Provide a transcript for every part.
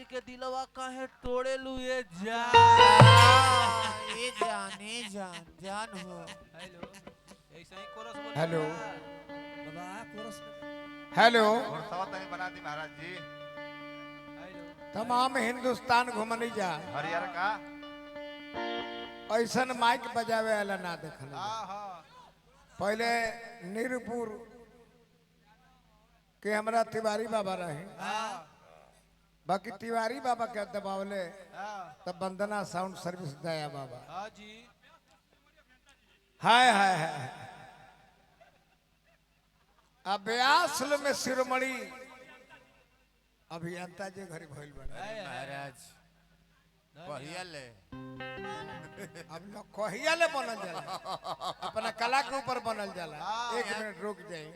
जी के दिलवा काहे तोड़े लू ये जान। ये जान जान हो। हेलो ऐसा ही कोरस बोल। हेलो बाबा कोरस। हेलो और सवतनी बना दी महाराज जी। हेलो तमाम हिंदुस्तान घुमनी जा हरियर का ऐसन माइक बजावे वाला ना देखल हाँ हाँ पहले नीरपुर के हमरा तिवारी बाबा रहे बाकी तिवारी बाबा के दबावले तब वंदना साउंड सर्विस दया बाबा। हाँ जी हाय हाय हाय अब ब्यासल में शिरोमणि अभियंता जी घरी भइल बना महाराज कहिया ले अब लोग कहिया ले बनल जाला अपना कला के ऊपर बनल जाला। एक मिनट रुक जाई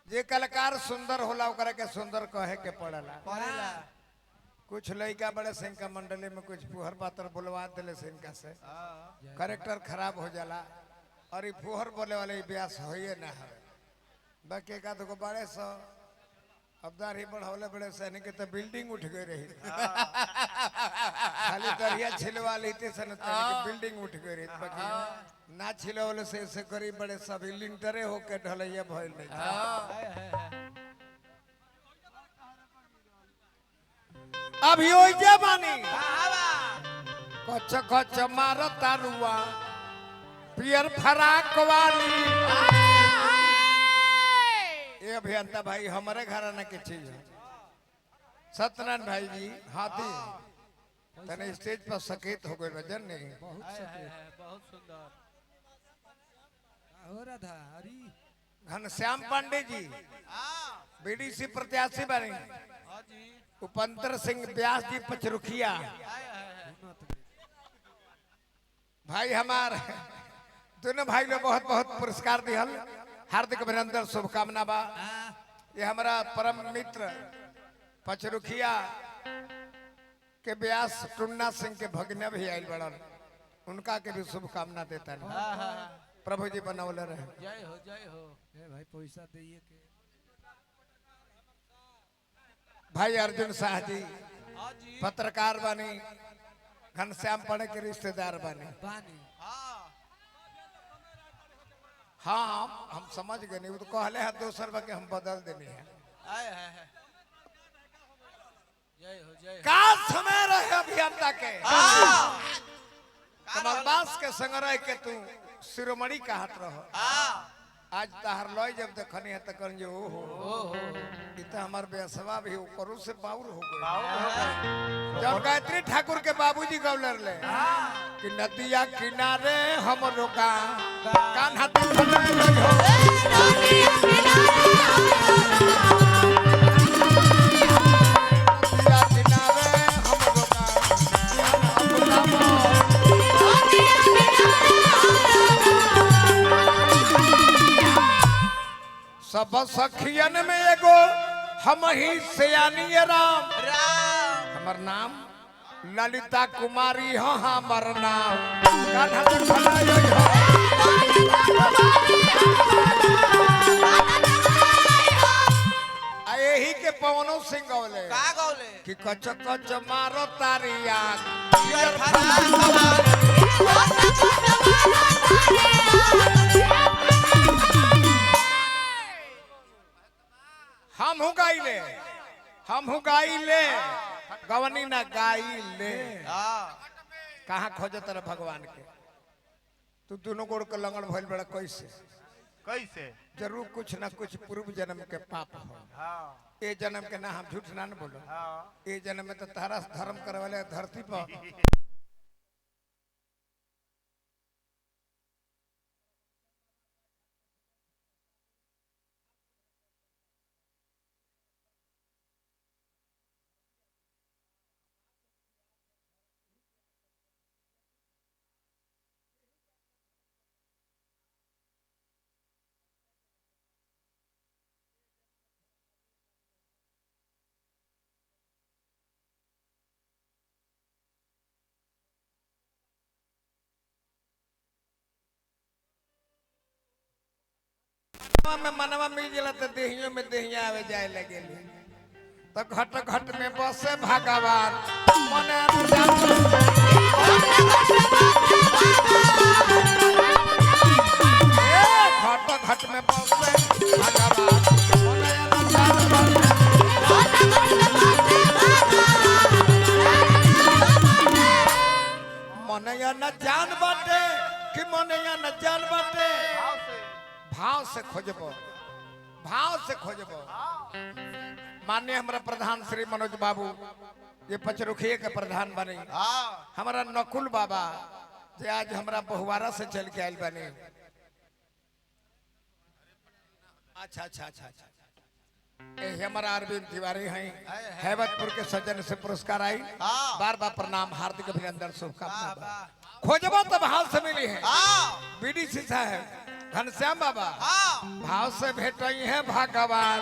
जे कलाकार सुंदर होला ओकरा के सुंदर कहे के पड़ला। पढ़ेला कुछ लड़का बड़े सिंह का मंडली में कुछ फुहर पातर बुलवा दिले सिंह से करेक्टर खराब हो जाला और ये फुहर बोले वाले ब्यास होइए ना है बाकी एक आध को बड़े सो अब दाढ़ी बढ़ौले बड़े सैनिक के तो बिल्डिंग उठ गई रही खाली दरिया छिलवा लेते सन बिल्डिंग उठ गई रही बाकी ना छिलवले से गरीब बड़े सब लिंटरे होके ढलैया भइल नहीं। अभी ओइ जे बानी कच्च कच्च मारत तारुआ पियर फराक वाली ये अभियंता भाई हमारे घराना के चीज है। सत्यनारायण भाई जी हाथी तने स्टेज पर सकेत हो गए वजन नहीं बहुत सुंदर हो राधा हरी घनश्याम पांडे जी बीडीसी प्रत्याशी बने हाँ जी उपंतर सिंह व्यास जी पचरुखिया भाई हमार दोनों भाई लोग बहुत बहुत पुरस्कार दिहल हार्दिक अभिनंदन शुभकामना बा। ये हमारा परम मित्र पचरुखिया के व्यास टुन्ना सिंह के भगना भी आयल बड़न उनका के भी शुभकामना देता है प्रभु जी बनौले रहे। जय हो भाई पैसा दिए के भाई अर्जुन शाह जी हाँ जी पत्रकार बनी घनश्याम पड़े के रिश्तेदार बने। पानी हाँ हम समझ गए नहीं वो तो कहले है 200 रुपये के हम बदल देने हैं। जय हो का समय रहे अभियंता के कमलबास के संग रह के तू शिरोमणि कहत रहो आज तहर लय जब देखनी है तो कर जो ओहो इत हमार बेसवा भी ऊपरों से बाउर हो गए। जब गायत्री ठाकुर के बाबूजी गवलर ले कि नदिया किनारे हम रोका कान्हा सब सखियन में एगो हम ही सयानी राम हमर नाम ललिता कुमारी हो हमर नाम कान्हा पे खड़ाई हो। आ यही के पवनो सिंह गौले कि कच कच मारो तारिया हम गाइले गवनी ना गाइले कहाँ खोजे तरह भगवान के तू दोनों गोड़ के लंगड़ भइल बड़ा कैसे कैसे जरूर कुछ ना कुछ पूर्व जन्म के पाप हो। ये जन्म के ना हम झूठ ना बोलो ये जन्म में तो तारा धर्म करे वाले धरती पर में मनवा मिल जला तो देहियों में देहिया आवे जाए लगे तो घट घट में बसे भगवान मने न जान घट घट में बसे भगवान मने न जान मने न जान बाटे कि मने न जान बाटे भाव से भाव से खोजबो माननीय हमारा प्रधान श्री मनोज बाबू ये पचरुखिए के प्रधान बने हाँ हमारा नकुल बाबा जे आज हमारा बहुवारा से चल के आयल बने अच्छा अच्छा अच्छा अच्छा ये हमारा अरविंद तिवारी हैं हैबतपुर के सज्जन से पुरस्कार आई बार बार प्रणाम हार्दिक अभिनंदन शुभकामना खोजबो तो भाव से मिली है बीडीसी साहब घनश्याम बाबा भाव से भेटई है भगवान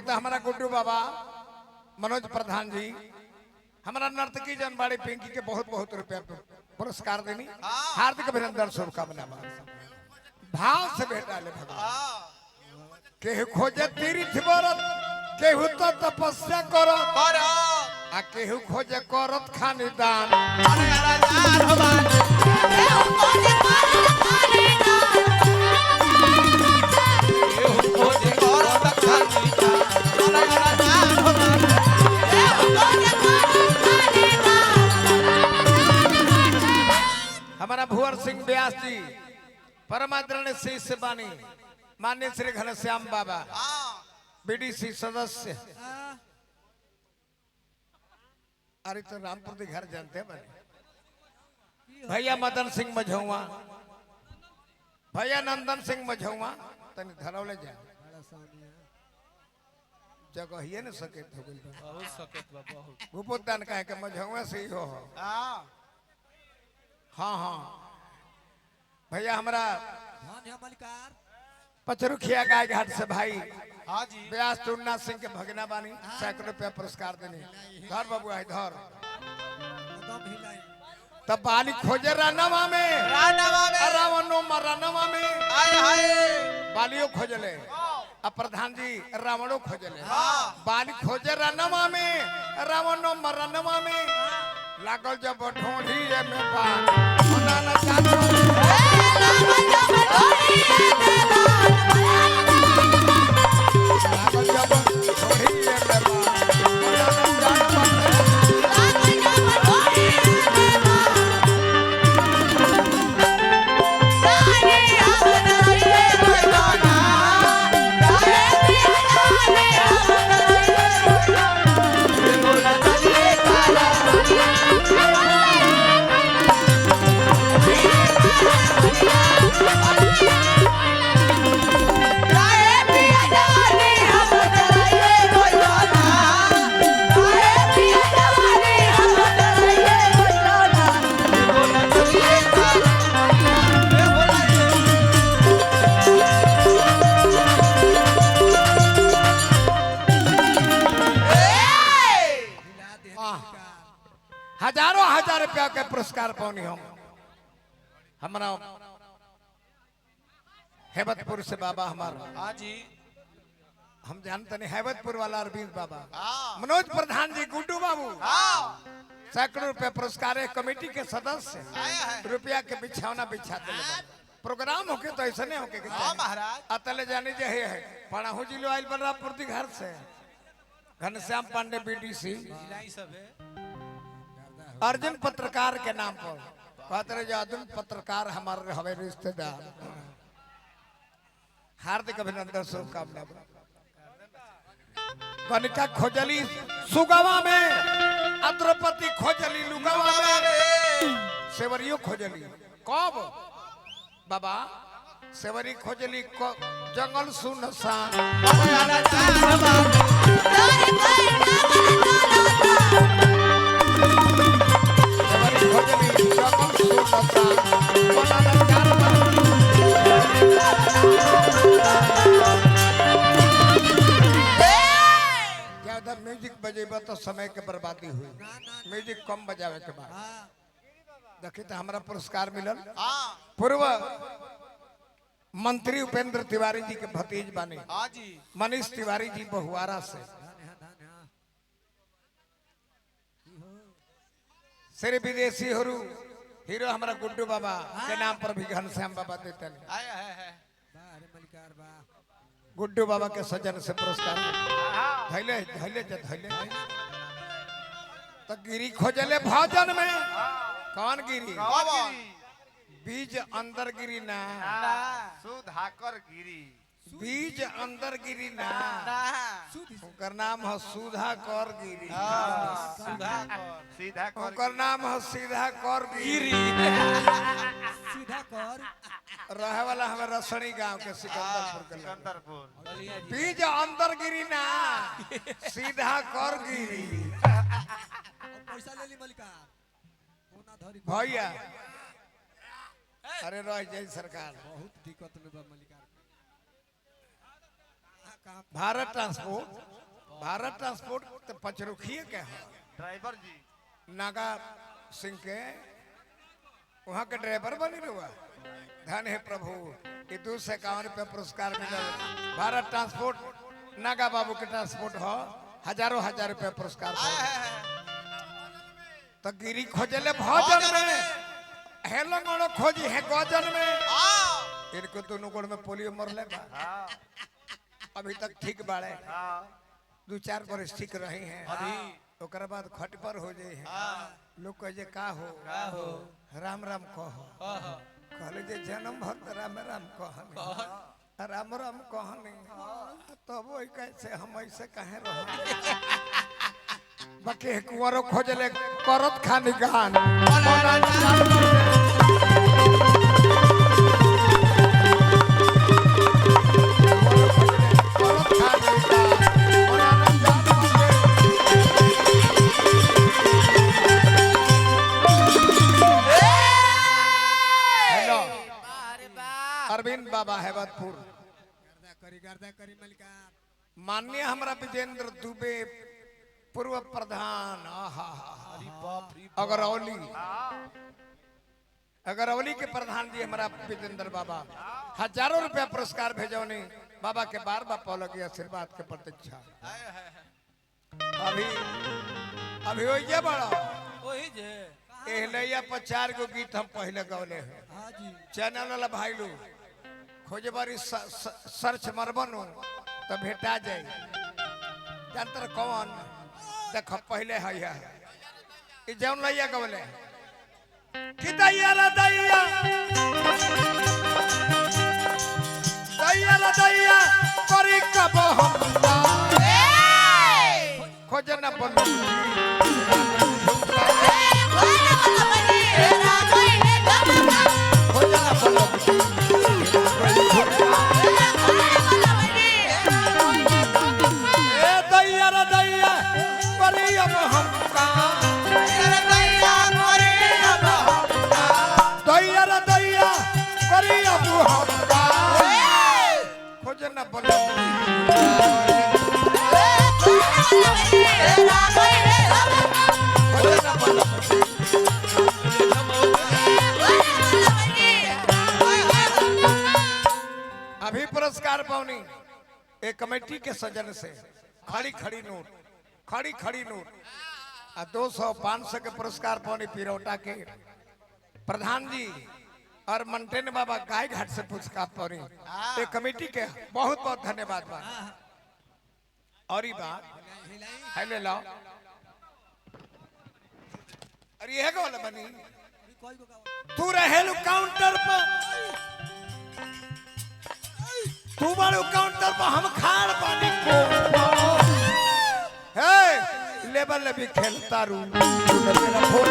हमारा गुड्डू बाबा मनोज प्रधान जी हमारा नर्तकी जनबाड़ी पिंकी के बहुत बहुत रुपया पुरस्कार देनी हार्दिक अभिनंदन शुभकामना भाव से भेटा ले भगवान केहू खोजे तीर्थ व्रत केहू तो तपस्या करो आ केहू खोजे करत खानी दान हमारा भुवर सिंह व्यास जी परमादरणीय शिष्य बानी माननीय श्री घनश्याम बाबा बीडीसी सदस्य अरे तो रामपुर के घर जानते हैं भैया मदन सिंह मझौआ भैया नंदन सिंह मझौआ तनी धरौले जा जगह ही न सके बहुत सकेत बा बहुत भूपोत दान कहे के मझौआ से ही हो हाँ हाँ भैया हमारा पचरुखिया गाय घाट से भाई हाँ जी व्यास टून्ना सिंह के भगना बानी सैकड़ों रुपया पुरस्कार देने धर बाबू है धर तब बाली खोजे रानवा में रावणो मरानवा में बालियो खोजले अब प्रधान जी रावणो खोजले बाली खोजे रानवा में रावणो मरानवा में लागल जब ढोढ़ी में पान ना लागल जब ढोढ़ी में हजारों हजार रुपया के पुरस्कार पानी हमारा हैबतपुर से बाबा हमारा हाँ जी हम जानते नहीं हैबतपुर वाला अरविंद बाबा मनोज प्रधान जी गुड्डू बाबू सैकड़ों रुपया पुरस्कार है कमेटी के सदस्य रुपया के बिछावना बिछाते प्रोग्राम होके तो ऐसा नहीं होके हाँ महाराज अतले जाने जे है पढ़ाहू जिलो आइल बलरामपुर दी घर से घनश्याम पांडे बीडीसी जिलाई सब है अर्जुन पत्रकार के नाम पर कहते रहे जो अर्जुन पत्रकार हमारे हमें रिश्तेदार हार्दिक अभिनंदन शुभकामना कनिका खोजली सुगवा में अद्रपति खोजली लुगवा में सेवरियो खोजली कब बाबा सेवरी खोजली जंगल सुनसान सेवरी खोजली जंगल सुनसान ज्यादा म्यूजिक बजेबा तो समय के बर्बादी हुई म्यूजिक कम बजावे के बाद देखी तो हमारा पुरस्कार मिलल हाँ पूर्व मंत्री उपेंद्र तिवारी जी के भतीज बानी हाँ जी मनीष तिवारी जी बहुआरा से श्री विदेशी हीरो हमारा गुड्डू बाबा के नाम पर भी घनश्याम बाबा देते हैं आया है गुड्डू बाबा के सज्जन से पुरस्कार धैले धैले धैले तो गिरी खोजले भोजन में कौन गिरी बीज अंदर गिरी ना सुधाकर गिरी बीज अंदर गिरी ना ओकर नाम है सुधा कर गिरी सीधा कर ओकर नाम है सीधा कर गिरी सीधा कर रहे वाला हमें रसणी गांव के सिकंदरपुर के लोग। सिकंदरपुर बीज अंदर गिरी ना सीधा कर गिरी पैसा ले ली मलिका कोना धरी भैया अरे रह जाए सरकार बहुत दिक्कत में बा मलिका भारत ट्रांसपोर्ट तो पचरुखिए के है ड्राइवर जी नागा सिंह के वहाँ के ड्राइवर बनी रुआ धन है प्रभु ये 251 रुपया पुरस्कार मिला भारत ट्रांसपोर्ट नागा बाबू के ट्रांसपोर्ट हो हजारों हजार रुपया पुरस्कार तो गिरी खोजले भोजन में हेलो खोजी है गजन में इनको दोनों गोड़ में पोलियो मरले बा अभी तक ठीक बाड़े 2-4 बरस ठीक रही हैं ओकर बाद खट पर हो जाए हैं लोग कहे का हो राम राम कहो कहले जे जन्म भर राम राम कहने राम राम कहने तब वो कैसे हम ऐसे कहे रह बाकी कुंवरो खोजले करत खानी गान अरविंद बाबा हैबतपुर करी मलिका माननीय हमारा विजेंद्र दुबे पूर्व प्रधान अगरौली के प्रधान जी हमारा विजेंद्र बाबा हजारों रुपया पुरस्कार भेजौनी बाबा के बार बार पौलगी आशीर्वाद के प्रतीक्षा अभी हो गया बड़ा वही जे एहलैया पर 4 गो गीत हम पहले गौले हैं हां जी चैनल वाला भाई लोग खोजे बारी सर्च मरबनो तो भेटा जाए जानतर कौन देख पहले है ये जौन लैया गौले कि दैया ला दैया दैया ला दैया करी कब हम खोजे ना बोलो अभी पुरस्कार पावनी एक कमेटी के सजन से खड़ी खड़ी नोट आ 200 500 के पुरस्कार पावनी पिरौटा के प्रधान जी और मंटेन बाबा गाय घाट से पुरस्कार पौरी ये कमेटी के बहुत बहुत धन्यवाद बा और ये बात है ले लाओ अरे ये का वाला बनी कोई को का तू रहेलु काउंटर पर तू बारू काउंटर पर हम खाड़ पानी को हे लेवल भी खेलता रू तू मेरा फोन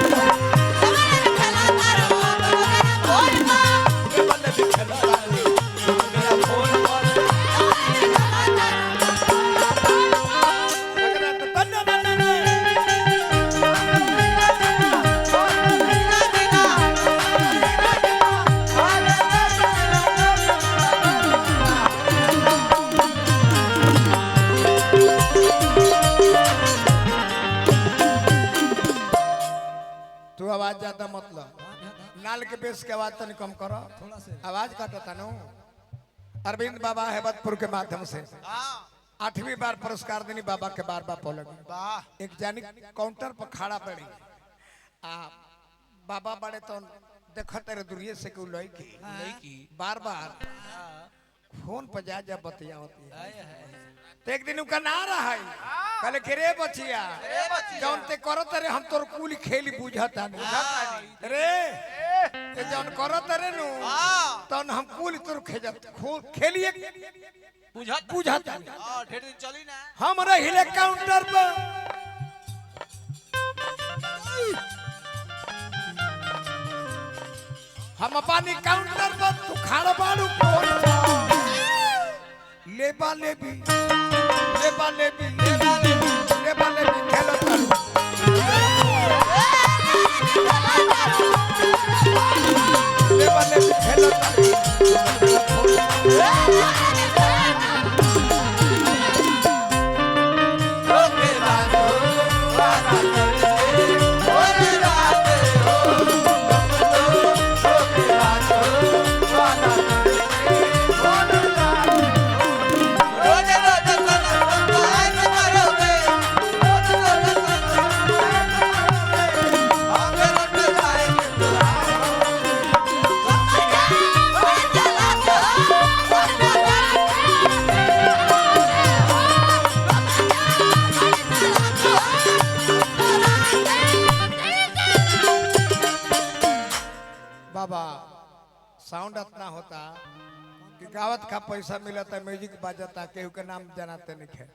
लेवल भी खेलता रू तू मेरा फोन तू आवाज ज्यादा मतलब नाल के बेस के आवाज तनी कम करो थोड़ा से आवाज काटता नो अरविंद बाबा हेबतपुर के माध्यम से 8वीं बार पुरस्कार देनी बाबा के बार बार पलट वाह एक जानी काउंटर पर खड़ा पड़ी आ बाबा बड़े तो देखो तेरे दूरिये से क्यों लड़की बार बार फोन पर जा बतिया होती है तो एक दिन उनका ना रहा है कहले के रे बचिया जौन ते करत रे हम तोर कुल खेली बुझता नहीं रे ते जौन करत रे नु तन हम कुल तोर खेलिए बुझता नहीं ढेर दिन चली ना हम रहिले काउंटर पर हम अपनी काउंटर पर तू खाड़ बाड़ू लेबा लेबी लेबा लेबी लेबा लेबी लेबा लेबी खेलो तारू लेबा लेबी खेलो तारू बाबा साउंड इतना होता कि गावत का पैसा मिलता म्यूजिक बाजता केहू के नाम जनाते नहीं है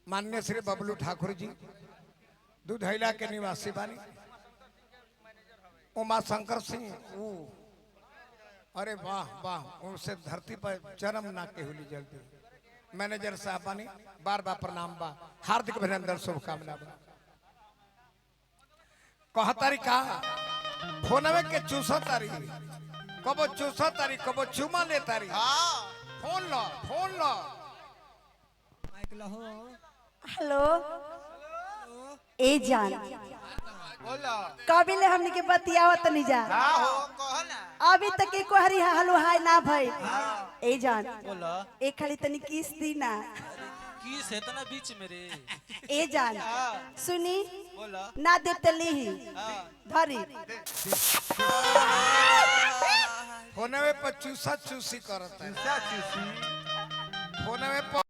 माननीय श्री बबलू ठाकुर जी दुधैला के निवासी बानी उमा शंकर सिंह अरे वाह वाह उनसे धरती पर जन्म ना केहू ली जल्दी मैनेजर साहब बानी बार बार प्रणाम बा हार्दिक अभिनंदन शुभकामना बा कहतारी का फोनवे के चूसा तारी कबो चूसा तारी कबो चुमा ले तारी फोन लो माइक लहो हेलो ए जान बोलो कबिले हमनी के बतियावत नहीं जा का हो कह ना अभी तक एको हरी हलो हाय ना भाई ए जान बोला एक खाली तनी किस दी ना किस है तना बीच में रे ए जान सुनी बोला ना दे तली धरी फोनवे पर चूसा चूसी करता है चूसी फोनवे पर